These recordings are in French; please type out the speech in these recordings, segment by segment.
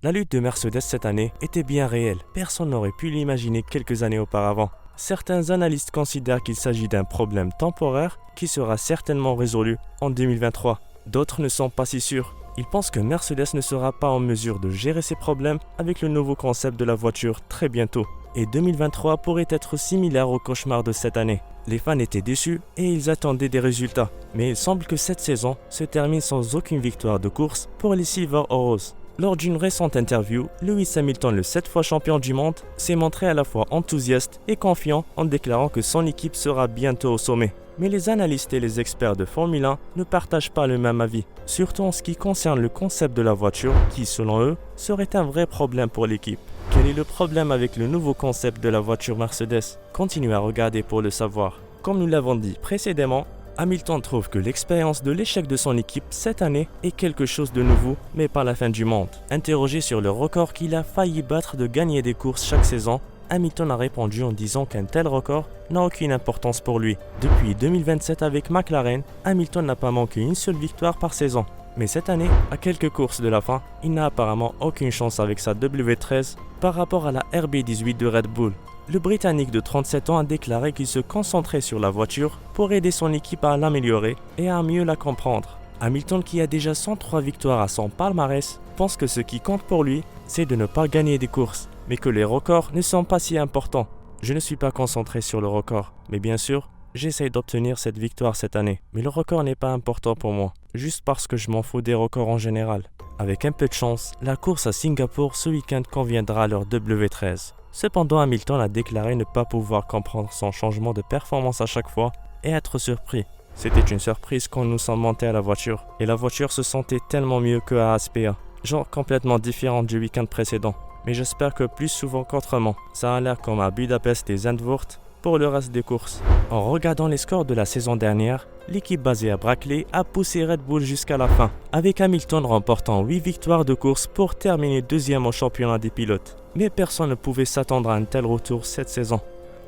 La lutte de Mercedes cette année était bien réelle. Personne n'aurait pu l'imaginer quelques années auparavant. Certains analystes considèrent qu'il s'agit d'un problème temporaire qui sera certainement résolu en 2023. D'autres ne sont pas si sûrs. Ils pensent que Mercedes ne sera pas en mesure de gérer ces problèmes avec le nouveau concept de la voiture très bientôt. Et 2023 pourrait être similaire au cauchemar de cette année. Les fans étaient déçus et ils attendaient des résultats. Mais il semble que cette saison se termine sans aucune victoire de course pour les Silver Arrows. Lors d'une récente interview, Lewis Hamilton, le 7 fois champion du monde, s'est montré à la fois enthousiaste et confiant en déclarant que son équipe sera bientôt au sommet. Mais les analystes et les experts de Formule 1 ne partagent pas le même avis, surtout en ce qui concerne le concept de la voiture qui, selon eux, serait un vrai problème pour l'équipe. Quel est le problème avec le nouveau concept de la voiture Mercedes? Continuez à regarder pour le savoir. Comme nous l'avons dit précédemment, Hamilton trouve que l'expérience de l'échec de son équipe cette année est quelque chose de nouveau, mais pas la fin du monde. Interrogé sur le record qu'il a failli battre de gagner des courses chaque saison, Hamilton a répondu en disant qu'un tel record n'a aucune importance pour lui. Depuis 2027 avec McLaren, Hamilton n'a pas manqué une seule victoire par saison. Mais cette année, à quelques courses de la fin, il n'a apparemment aucune chance avec sa W13 par rapport à la RB18 de Red Bull. Le Britannique de 37 ans a déclaré qu'il se concentrait sur la voiture pour aider son équipe à l'améliorer et à mieux la comprendre. Hamilton, qui a déjà 103 victoires à son palmarès, pense que ce qui compte pour lui, c'est de ne pas gagner des courses, mais que les records ne sont pas si importants. Je ne suis pas concentré sur le record, mais bien sûr, j'essaie d'obtenir cette victoire cette année. Mais le record n'est pas important pour moi, juste parce que je m'en fous des records en général. Avec un peu de chance, la course à Singapour ce week-end conviendra à leur W13. Cependant, Hamilton a déclaré ne pas pouvoir comprendre son changement de performance à chaque fois et être surpris. C'était une surprise quand nous sommes montés à la voiture, et la voiture se sentait tellement mieux que à Aspea, genre complètement différent du week-end précédent. Mais j'espère que plus souvent qu'autrement, ça a l'air comme à Budapest et Zandvoort pour le reste des courses. En regardant les scores de la saison dernière, l'équipe basée à Brackley a poussé Red Bull jusqu'à la fin, avec Hamilton remportant 8 victoires de course pour terminer deuxième au championnat des pilotes. Mais personne ne pouvait s'attendre à un tel retour cette saison.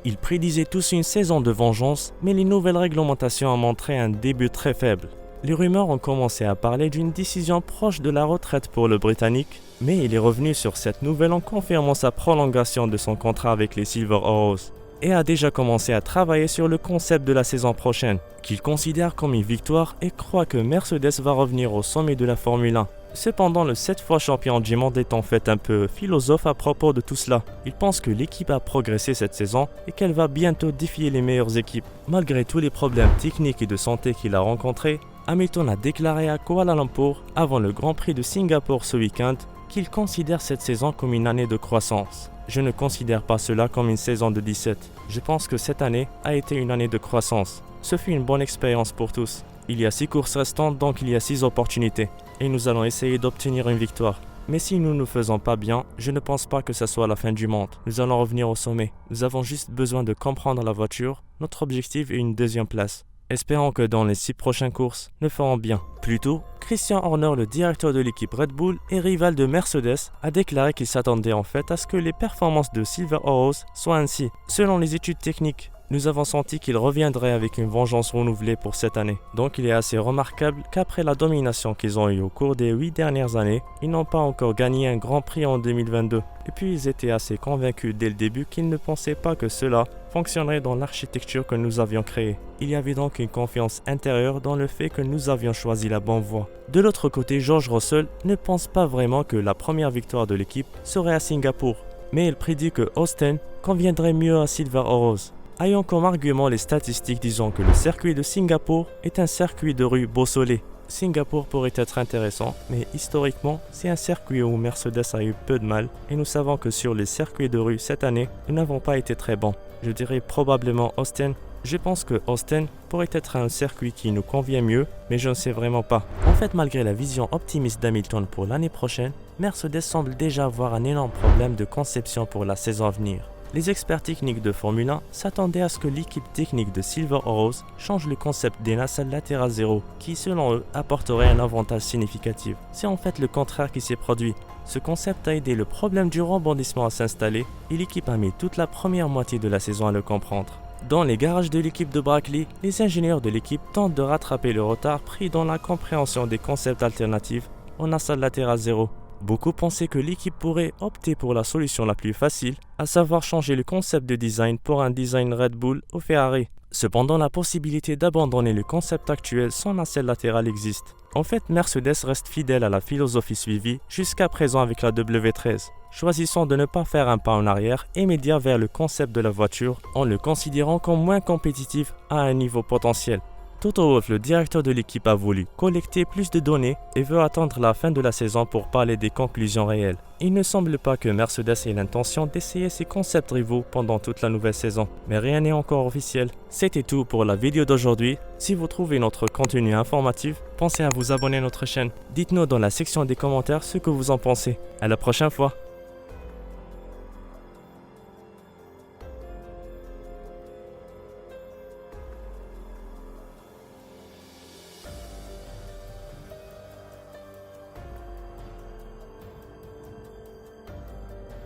Ils prédisaient tous une saison de vengeance, mais les nouvelles réglementations ont montré un début très faible. Les rumeurs ont commencé à parler d'une décision proche de la retraite pour le Britannique, mais il est revenu sur cette nouvelle en confirmant sa prolongation de son contrat avec les Silver Arrows et a déjà commencé à travailler sur le concept de la saison prochaine, qu'il considère comme une victoire et croit que Mercedes va revenir au sommet de la Formule 1. Cependant, le 7 fois champion du monde est en fait un peu philosophe à propos de tout cela. Il pense que l'équipe a progressé cette saison et qu'elle va bientôt défier les meilleures équipes. Malgré tous les problèmes techniques et de santé qu'il a rencontrés, Hamilton a déclaré à Kuala Lumpur, avant le Grand Prix de Singapour ce week-end, qu'il considère cette saison comme une année de croissance. Je ne considère pas cela comme une saison de 17. Je pense que cette année a été une année de croissance. Ce fut une bonne expérience pour tous. Il y a 6 courses restantes, donc il y a 6 opportunités. Et nous allons essayer d'obtenir une victoire. Mais si nous ne faisons pas bien, je ne pense pas que ce soit la fin du monde. Nous allons revenir au sommet. Nous avons juste besoin de comprendre la voiture. Notre objectif est une deuxième place. Espérons que dans les 6 prochaines courses, nous ferons bien. Plus tôt, Christian Horner, le directeur de l'équipe Red Bull et rival de Mercedes, a déclaré qu'il s'attendait en fait à ce que les performances de Silver Arrows soient ainsi. Selon les études techniques, nous avons senti qu'il reviendrait avec une vengeance renouvelée pour cette année. Donc il est assez remarquable qu'après la domination qu'ils ont eue au cours des 8 dernières années, ils n'ont pas encore gagné un Grand Prix en 2022. Et puis ils étaient assez convaincus dès le début qu'ils ne pensaient pas que cela fonctionnerait dans l'architecture que nous avions créée. Il y avait donc une confiance intérieure dans le fait que nous avions choisi la bonne voie. De l'autre côté, George Russell ne pense pas vraiment que la première victoire de l'équipe serait à Singapour, mais il prédit que Austin conviendrait mieux à Silver Arrows. Ayant comme argument les statistiques disant que le circuit de Singapour est un circuit de rue bosselé. Singapour pourrait être intéressant, mais historiquement, c'est un circuit où Mercedes a eu peu de mal et nous savons que sur les circuits de rue cette année, nous n'avons pas été très bons. Je dirais probablement Austin. Je pense que Austin pourrait être un circuit qui nous convient mieux, mais je ne sais vraiment pas. En fait, malgré la vision optimiste d'Hamilton pour l'année prochaine, Mercedes semble déjà avoir un énorme problème de conception pour la saison à venir. Les experts techniques de Formule 1 s'attendaient à ce que l'équipe technique de Silver Arrows change le concept des nacelles latérales zéro, qui selon eux apporterait un avantage significatif. C'est en fait le contraire qui s'est produit. Ce concept a aidé le problème du rebondissement à s'installer et l'équipe a mis toute la première moitié de la saison à le comprendre. Dans les garages de l'équipe de Brackley, les ingénieurs de l'équipe tentent de rattraper le retard pris dans la compréhension des concepts alternatifs en nacelle latérale zéro. Beaucoup pensaient que l'équipe pourrait opter pour la solution la plus facile, à savoir changer le concept de design pour un design Red Bull ou Ferrari. Cependant, la possibilité d'abandonner le concept actuel sans nacelle latérale existe. En fait, Mercedes reste fidèle à la philosophie suivie jusqu'à présent avec la W13, choisissant de ne pas faire un pas en arrière immédiat vers le concept de la voiture en le considérant comme moins compétitif à un niveau potentiel. Toto Wolff, le directeur de l'équipe, a voulu collecter plus de données et veut attendre la fin de la saison pour parler des conclusions réelles. Il ne semble pas que Mercedes ait l'intention d'essayer ses concepts rivaux pendant toute la nouvelle saison, mais rien n'est encore officiel. C'était tout pour la vidéo d'aujourd'hui. Si vous trouvez notre contenu informatif, pensez à vous abonner à notre chaîne. Dites-nous dans la section des commentaires ce que vous en pensez. À la prochaine fois.